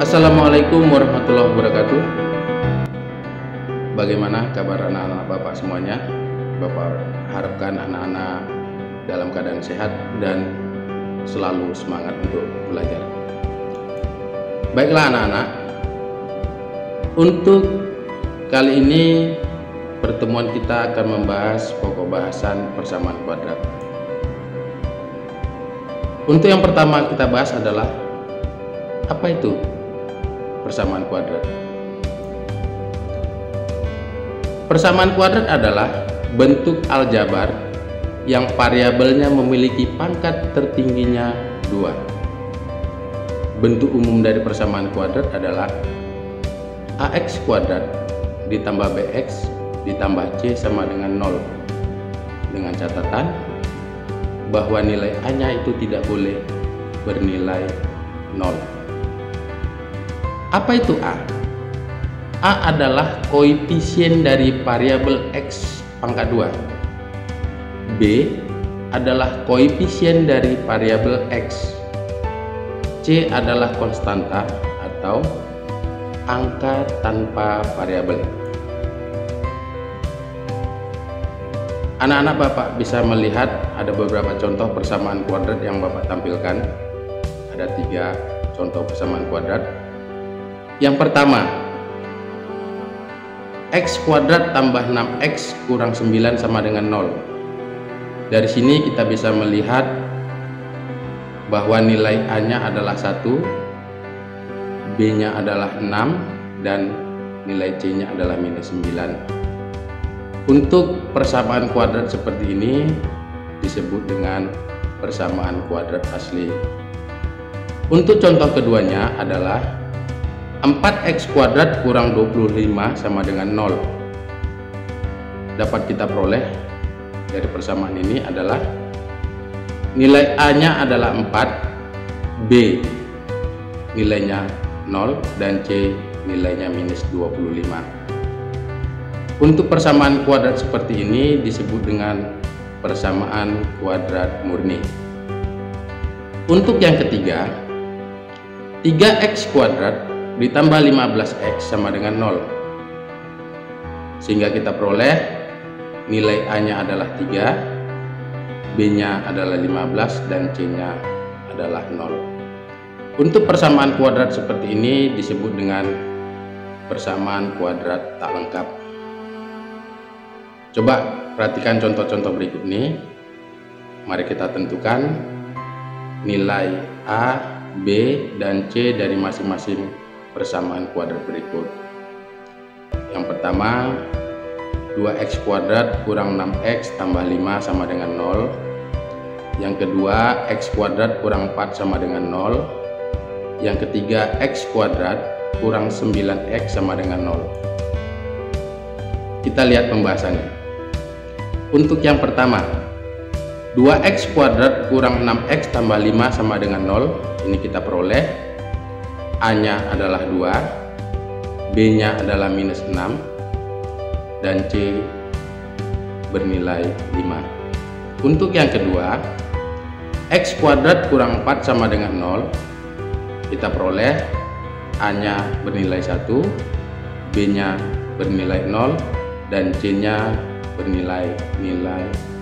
Assalamualaikum warahmatullahi wabarakatuh. Bagaimana kabar anak-anak Bapak semuanya? Bapak harapkan anak-anak dalam keadaan sehat dan selalu semangat untuk belajar. Baiklah anak-anak, untuk kali ini pertemuan kita akan membahas pokok bahasan persamaan kuadrat. Untuk yang pertama kita bahas adalah apa itu persamaan kuadrat? Persamaan kuadrat adalah bentuk aljabar yang variabelnya memiliki pangkat tertingginya 2. Bentuk umum dari persamaan kuadrat adalah AX kuadrat ditambah BX ditambah C sama dengan 0, dengan catatan bahwa nilai A-nya itu tidak boleh bernilai 0. Apa itu A? A adalah koefisien dari variabel X pangkat 2. B adalah koefisien dari variabel X. C adalah konstanta atau angka tanpa variabel. Anak-anak Bapak bisa melihat ada beberapa contoh persamaan kuadrat yang Bapak tampilkan. Ada 3 contoh persamaan kuadrat. Yang pertama, X kuadrat tambah 6X kurang 9 sama dengan 0. Dari sini kita bisa melihat bahwa nilai A-nya adalah 1, B-nya adalah 6, dan nilai C-nya adalah minus 9. Untuk persamaan kuadrat seperti ini disebut dengan persamaan kuadrat asli. Untuk contoh keduanya adalah 4X kuadrat kurang 25 sama dengan 0. Dapat kita peroleh dari persamaan ini adalah nilai A-nya adalah 4, B nilainya 0, dan C nilainya minus 25. Untuk persamaan kuadrat seperti ini disebut dengan persamaan kuadrat murni. Untuk yang ketiga, 3X kuadrat ditambah 15X sama dengan 0, sehingga kita peroleh nilai A-nya adalah 3, B-nya adalah 15, dan C-nya adalah 0. Untuk persamaan kuadrat seperti ini disebut dengan persamaan kuadrat tak lengkap. Coba perhatikan contoh-contoh berikut ini. Mari kita tentukan nilai A, B, dan C dari masing-masing persamaan kuadrat berikut. Yang pertama, 2X kuadrat kurang 6X tambah 5 sama dengan 0. Yang kedua, X kuadrat kurang 4 sama dengan 0. Yang ketiga, X kuadrat kurang 9X sama dengan 0. Kita lihat pembahasannya. Untuk yang pertama, 2X kuadrat kurang 6X tambah 5 sama dengan 0. Ini kita peroleh A-nya adalah 2, B-nya adalah minus 6, dan C bernilai 5. Untuk yang kedua, X kuadrat kurang 4 sama dengan 0. Kita peroleh A-nya bernilai 1, B-nya bernilai 0, dan C-nya bernilai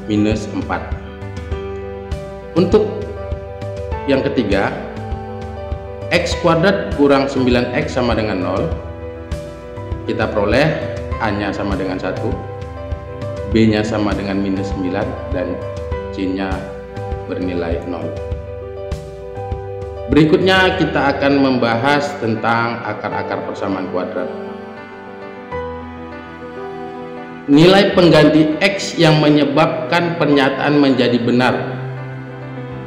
minus 4. Untuk yang ketiga, X kuadrat kurang 9X sama dengan 0. Kita peroleh A-nya sama dengan 1, B-nya sama dengan minus 9, dan C-nya bernilai 0. Berikutnya kita akan membahas tentang akar-akar persamaan kuadrat. Nilai pengganti X yang menyebabkan pernyataan menjadi benar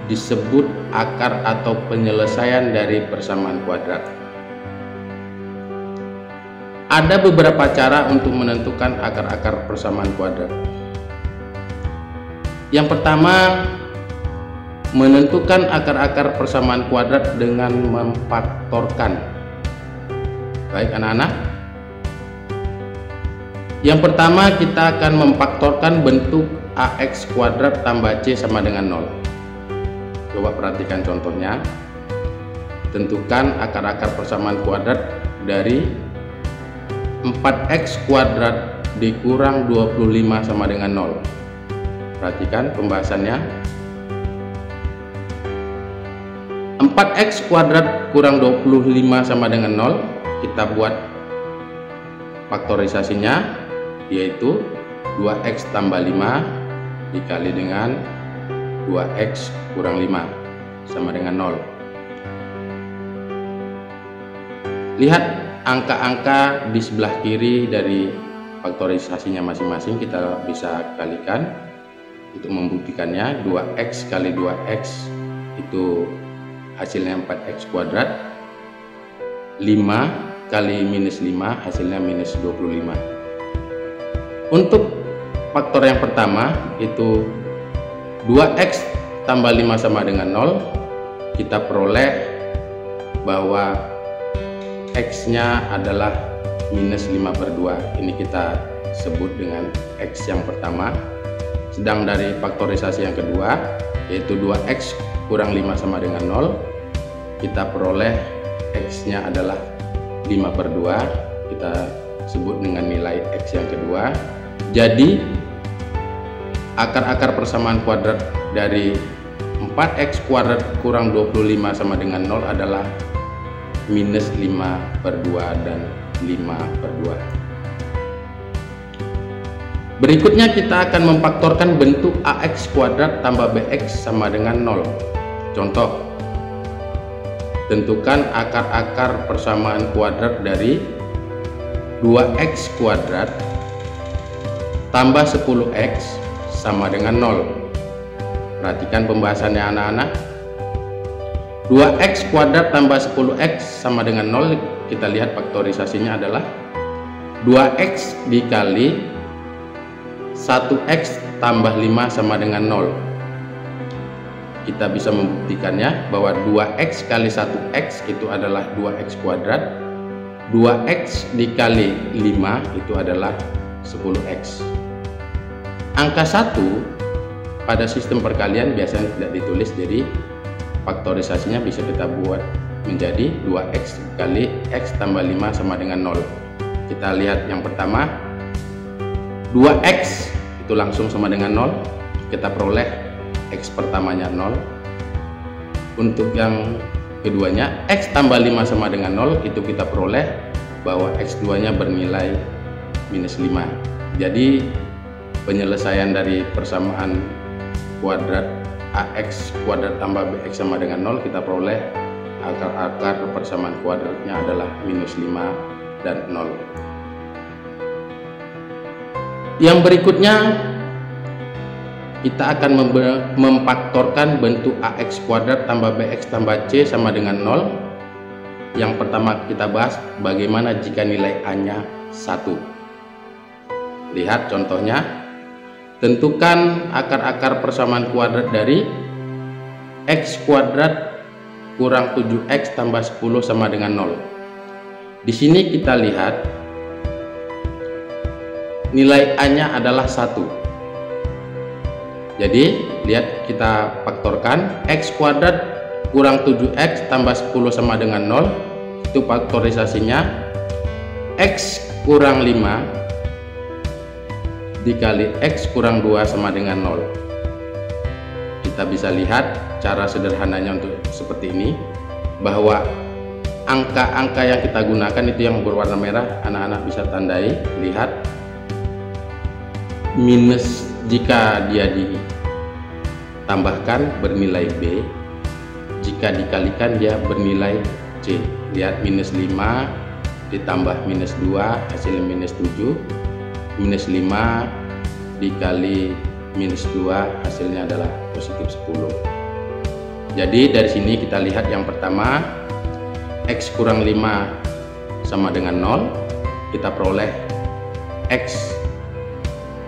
disebut akar atau penyelesaian dari persamaan kuadrat. Ada beberapa cara untuk menentukan akar-akar persamaan kuadrat. Yang pertama, menentukan akar-akar persamaan kuadrat dengan memfaktorkan. Baik anak-anak, yang pertama kita akan memfaktorkan bentuk AX kuadrat tambah C sama dengan 0. Coba perhatikan contohnya. tentukan akar-akar persamaan kuadrat dari 4x kuadrat dikurang 25 sama dengan 0. Perhatikan pembahasannya. 4x kuadrat kurang 25 sama dengan 0. Kita buat faktorisasinya, yaitu 2x tambah 5 dikali dengan 2x kurang 5 sama dengan 0. Lihat angka-angka di sebelah kiri dari faktorisasinya masing-masing, kita bisa kalikan untuk membuktikannya. 2x kali 2x itu hasilnya 4x kuadrat, 5 kali minus 5 hasilnya minus 25. Untuk faktor yang pertama itu 2x tambah 5 sama dengan 0, kita peroleh bahwa x nya adalah minus 5/2. Ini kita sebut dengan x yang pertama. Sedang dari faktorisasi yang kedua, yaitu 2x kurang 5 sama dengan 0, kita peroleh x nya adalah 5/2. Kita sebut dengan nilai x yang kedua. Jadi akar-akar persamaan kuadrat dari 4x kuadrat kurang 25 sama dengan 0 adalah minus 5/2 dan 5/2. Berikutnya kita akan memfaktorkan bentuk ax kuadrat tambah bx sama dengan 0. Contoh, tentukan akar-akar persamaan kuadrat dari 2x kuadrat tambah 10x sama dengan 0. Perhatikan pembahasannya anak-anak. 2x kuadrat tambah 10x sama dengan 0, kita lihat faktorisasinya adalah 2x dikali 1x tambah 5 sama dengan 0. Kita bisa membuktikannya bahwa 2x kali 1x itu adalah 2x kuadrat, 2x dikali 5 itu adalah 10x. Angka 1 pada sistem perkalian biasanya tidak ditulis, jadi faktorisasinya bisa kita buat menjadi 2x kali x tambah 5 sama dengan 0. Kita lihat yang pertama, 2x itu langsung sama dengan 0, kita peroleh x pertamanya 0. Untuk yang keduanya, x tambah 5 sama dengan 0, itu kita peroleh bahwa x2 nya bernilai minus 5. Jadi penyelesaian dari persamaan kuadrat ax kuadrat tambah bx sama dengan 0, kita peroleh akar-akar persamaan kuadratnya adalah minus 5 dan 0. Yang berikutnya kita akan memfaktorkan bentuk ax kuadrat tambah bx tambah c sama dengan 0. Yang pertama kita bahas bagaimana jika nilai a nya 1. Lihat contohnya. Tentukan akar-akar persamaan kuadrat dari x kuadrat kurang 7x tambah 10 sama dengan 0. Di sini kita lihat nilai a nya adalah 1. Jadi lihat kita faktorkan x kuadrat kurang 7x tambah 10 sama dengan 0, itu faktorisasinya x kurang 5 dikali x kurang 2 sama dengan 0. Kita bisa lihat cara sederhananya untuk seperti ini, bahwa angka-angka yang kita gunakan itu yang berwarna merah, anak-anak bisa tandai. Lihat, minus jika dia ditambahkan bernilai b, jika dikalikan dia bernilai c. Lihat, minus 5 ditambah minus 2 hasilnya minus 7, minus 5 dikali minus 2 hasilnya adalah positif 10. Jadi dari sini kita lihat yang pertama, x kurang 5 sama dengan 0, kita peroleh x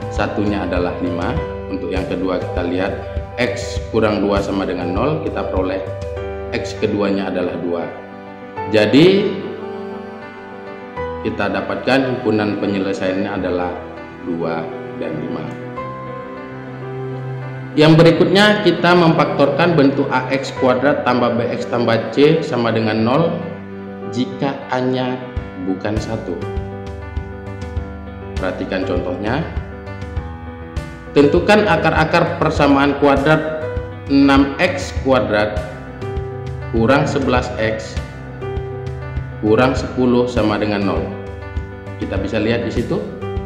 satunya adalah 5. Untuk yang kedua kita lihat x kurang 2 sama dengan 0, kita peroleh x keduanya adalah 2. Jadi kita dapatkan himpunan penyelesaiannya adalah 2 dan 5. Yang berikutnya kita memfaktorkan bentuk AX kuadrat tambah BX tambah C sama dengan 0 jika A-nya bukan 1. Perhatikan contohnya. Tentukan akar-akar persamaan kuadrat 6x kuadrat kurang 11x kurang 10 sama dengan 0. Kita bisa lihat di situ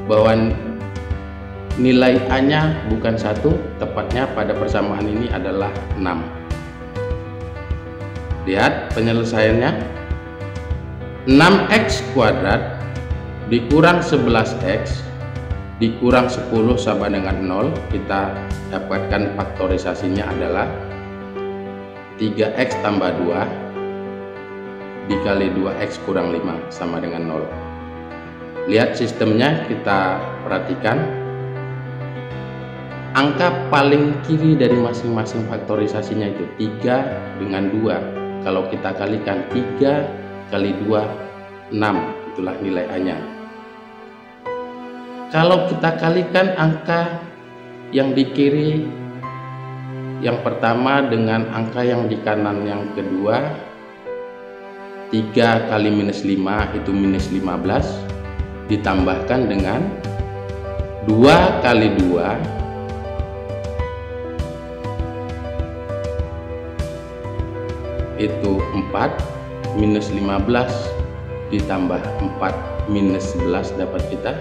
bahwa nilai A-nya bukan 1, tepatnya pada persamaan ini adalah 6. Lihat penyelesaiannya. 6x kuadrat dikurang 11x dikurang 10 sama dengan 0. Kita dapatkan faktorisasinya adalah 3x tambah 2 dikali 2x kurang 5 sama dengan 0. Lihat sistemnya, kita perhatikan angka paling kiri dari masing-masing faktorisasinya itu 3 dengan 2. Kalau kita kalikan 3 kali 2 6, itulah nilai A-nya. Kalau kita kalikan angka yang di kiri yang pertama dengan angka yang di kanan yang kedua, 3 kali minus 5 itu minus 15 ditambahkan dengan 2 kali 2 itu 4 minus 15 ditambah 4 minus 11 dapat kita.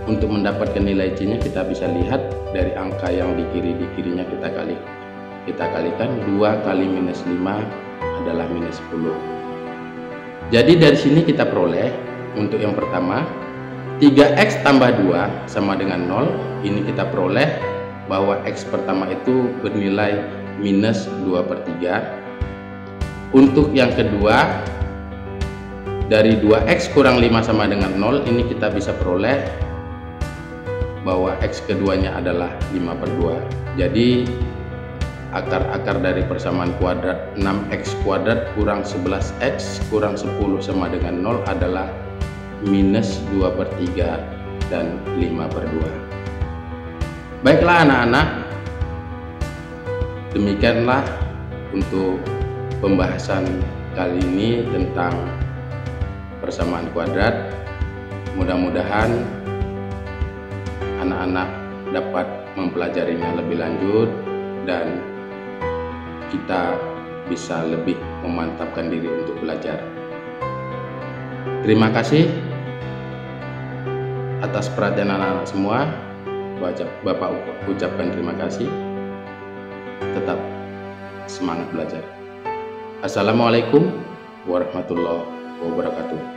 Untuk mendapatkan nilai C nya kita bisa lihat dari angka yang di kirinya kita kalikan 2 kali minus 5 adalah minus 10. Jadi dari sini kita peroleh untuk yang pertama 3x tambah 2 sama dengan 0. Ini kita peroleh bahwa x pertama itu bernilai minus 2/3. Untuk yang kedua dari 2x kurang 5 sama dengan 0, ini kita bisa peroleh bahwa x keduanya adalah 5/2. Jadi akar-akar dari persamaan kuadrat 6x kuadrat kurang 11x kurang 10 sama dengan 0 adalah minus 2/3 dan 5/2. Baiklah anak-anak, demikianlah untuk pembahasan kali ini tentang persamaan kuadrat. Mudah-mudahan anak-anak dapat mempelajarinya lebih lanjut dan kita bisa lebih memantapkan diri untuk belajar. Terima kasih atas perhatian anak-anak semua. Bapak ucapkan terima kasih. Tetap semangat belajar. Assalamualaikum warahmatullahi wabarakatuh.